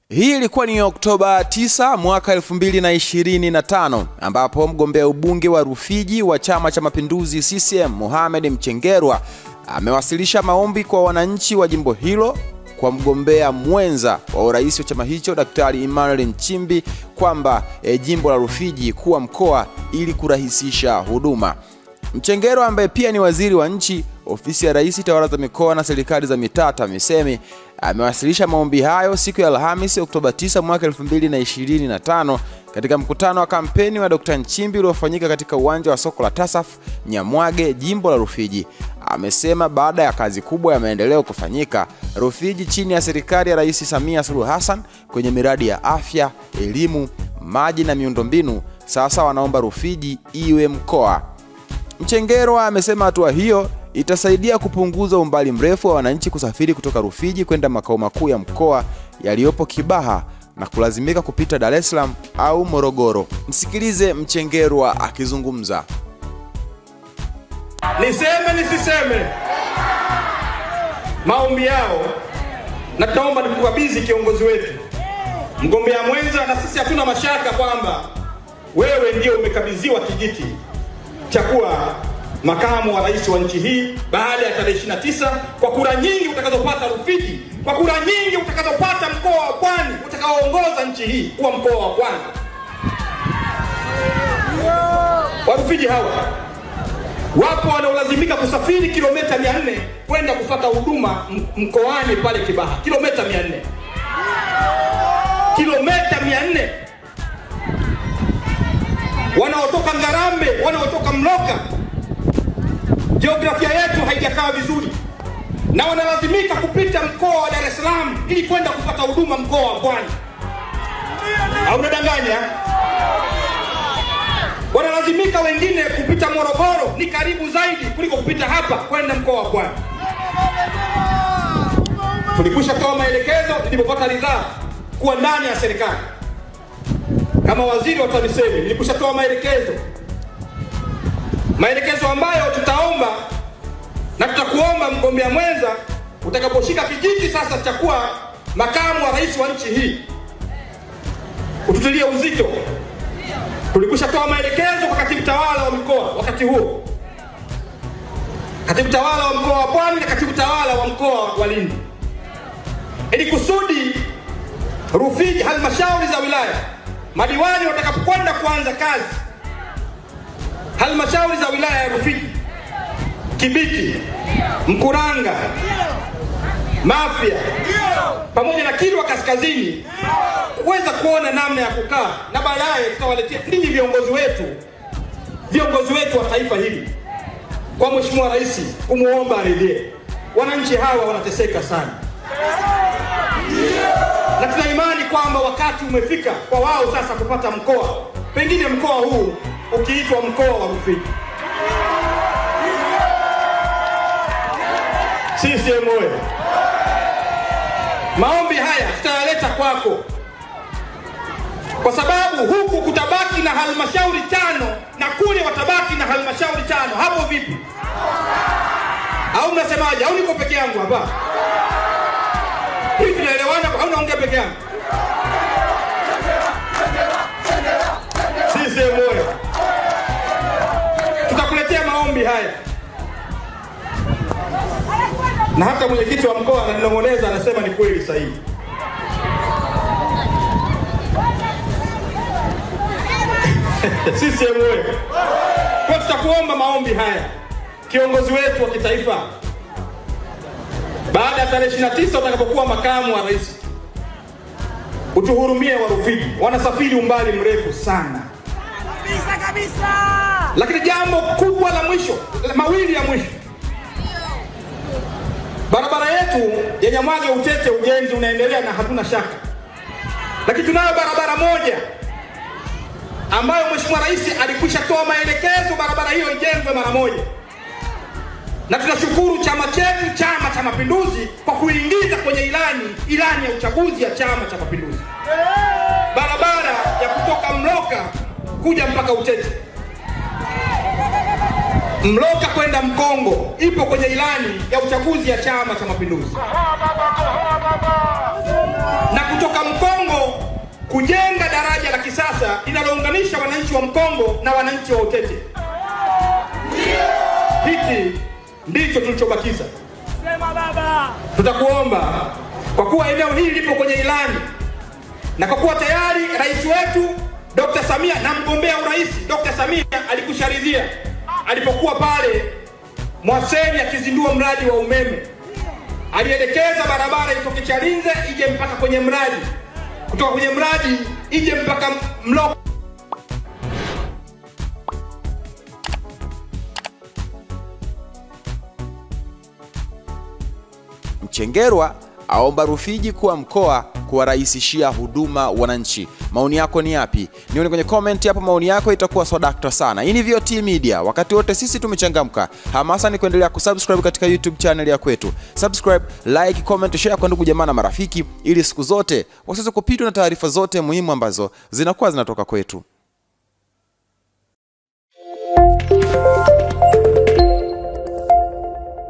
Hii ilikuwa ni Oktoba 9 mwaka 2025 ambapo mgombea ubunge wa Rufiji wa Chama cha Mapinduzi CCM Mohamed Mchengerwa amewasilisha maombi kwa wananchi wa jimbo hilo kwa mgombea mwenza wa urais wa chama hicho Daktari Emmanuel Nchimbi kwamba jimbo la Rufiji kuwa mkoa ili kurahisisha huduma. Mchengerwa ambaye pia ni waziri wa nchi, ofisi ya rais, tawala za mikoa na serikali za mitaa TAMISEMI, amewasilisha maombi hayo siku ya Alhamisi Oktoba 9 mwaka 2025 katika mkutano wa kampeni wa Dr. Nchimbi uliofanyika katika uwanja wa soko la TASAF Nyamwage, jimbo la Rufiji. Amesema baada ya kazi kubwa ya maendeleo kufanyika Rufiji chini ya serikali ya Rais Samia Suluhu Hassan kwenye miradi ya afya, elimu, maji na miundombinu, sasa wanaomba Rufiji iwe mkoa. Mchengerwa amesema hatua hiyo itasaidia kupunguza umbali mrefu wa wananchi kusafiri kutoka Rufiji kwenda makao makuu ya mkoa yaliyopo Kibaha na kulazimika kupita Dar es Salaam au Morogoro. Msikilize Mchengerwa akizungumza. Niseme nisiseme maombi yao, na tunaomba nikukabidhi kiongozi wetu mgombea mwenza, na sisi hatuna mashaka kwamba wewe ndio umekabidhiwa kijiti cha kuwa makamu wa rais wa nchi hii baada ya tarehe 29, kwa kura nyingi utakazopata Rufiji, kwa kura nyingi utakazopata mkoa wa Pwani utakaoongoza nchi hii kuwa mkoa wa kwanza. Warufiji hawa wapo wanaolazimika kusafiri kilomita 400 kwenda kufuata huduma mkoani pale Kibaha, kilomita 400. Kilomita 400. Wanaotoka Ngarambe, wanaotoka Mloka. Jiografia yetu haijakaa vizuri, na wanalazimika kupita mkoa wa Dar es Salaam ili kwenda kupata huduma mkoa wa Pwani. Au unadanganya? Wanalazimika wengine kupita Morogoro, ni karibu zaidi kuliko kupita hapa kwenda mkoa wa Pwani. Tulikwisha toa maelekezo nilipopata ridhaa kuwa ndani ya serikali. Kama waziri wa TAMISEMI nilikwisha toa maelekezo ambayo tutaomba na tutakuomba mgombea mwenza utakaposhika kijiti sasa cha kuwa makamu wa rais wa nchi hii ututilie uzito. Tulikwisha toa maelekezo kwa katibu tawala wa mkoa wakati huo, katibu tawala wa mkoa wa Pwani na katibu tawala wa mkoa wa Lindi, ili kusudi Rufiji, halmashauri za wilaya, madiwani watakapokwenda kuanza kazi, halmashauri za wilaya ya Rufiji, Kibiti, Mkuranga, Mafia pamoja na Kilwa Kaskazini kuweza kuona namna ya kukaa, na baadaye tutawaletea ninyi viongozi wetu wa taifa hili kwa Mheshimiwa Rais kumuomba aridhie. Wananchi hawa wanateseka sana, na tuna imani kwamba wakati umefika kwa wao sasa kupata mkoa, pengine mkoa huu ukiitwa mkoa wa Rufiji. CCM oye! Maombi haya tutayaleta kwako, kwa sababu huku kutabaki na halmashauri 5 na kule watabaki na halmashauri 5. Hapo vipi? Au mnasemaje? Au niko peke yangu hapa? Hivi tunaelewana au naongea peke yangu? CCM oye! Tutakuletea maombi haya, na hata mwenyekiti wa mkoa ananong'oneza, anasema ni kweli sahihi. CCM oye! Kwa tutakuomba maombi haya, kiongozi wetu wa kitaifa, baada ya tarehe 29 utakapokuwa makamu wa rais, utuhurumie wa Rufiji. Wanasafiri umbali mrefu sana kabisa. Lakini jambo kubwa la mwisho, mawili ya mwisho, barabara yetu ya Nyamwage Utete, ujenzi unaendelea na hatuna shaka, lakini tunayo barabara moja ambayo Mheshimiwa Rais alikwisha toa maelekezo barabara hiyo ijengwe mara moja, na tunashukuru chama chetu, Chama cha Mapinduzi, kwa kuingiza kwenye ilani ya uchaguzi ya Chama cha Mapinduzi barabara ya kutoka Mloka kuja mpaka Utete. Mloka kwenda Mkongo ipo kwenye ilani ya uchaguzi ya Chama cha Mapinduzi, na kutoka Mkongo kujenga daraja la kisasa linalounganisha wananchi wa Mkongo na wananchi wa Utete. Hiki ndicho tulichobakiza. Tutakuomba, kwa kuwa eneo hili lipo kwenye ilani na kwa kuwa tayari rais wetu Dr. Samia na mgombea urais Dr. Samia alikusharidhia alipokuwa pale Mwaseni akizindua mradi wa umeme, alielekeza barabara itoke Chalinze ije mpaka kwenye mradi, kutoka kwenye mradi ije mpaka Mloka. Mchengerwa aomba Rufiji kuwa mkoa kuwarahisishia huduma wananchi. Maoni yako ni yapi? Nione kwenye comment hapo, maoni yako itakuwa swadakta sana. Hii ni VOT Media, wakati wote sisi tumechangamka. Hamasa ni kuendelea kusubscribe katika YouTube channel ya kwetu. Subscribe, like, comment, share kwa ndugu jamaa na marafiki, ili siku zote wasiweze kupitwa na taarifa zote muhimu ambazo zinakuwa zinatoka kwetu.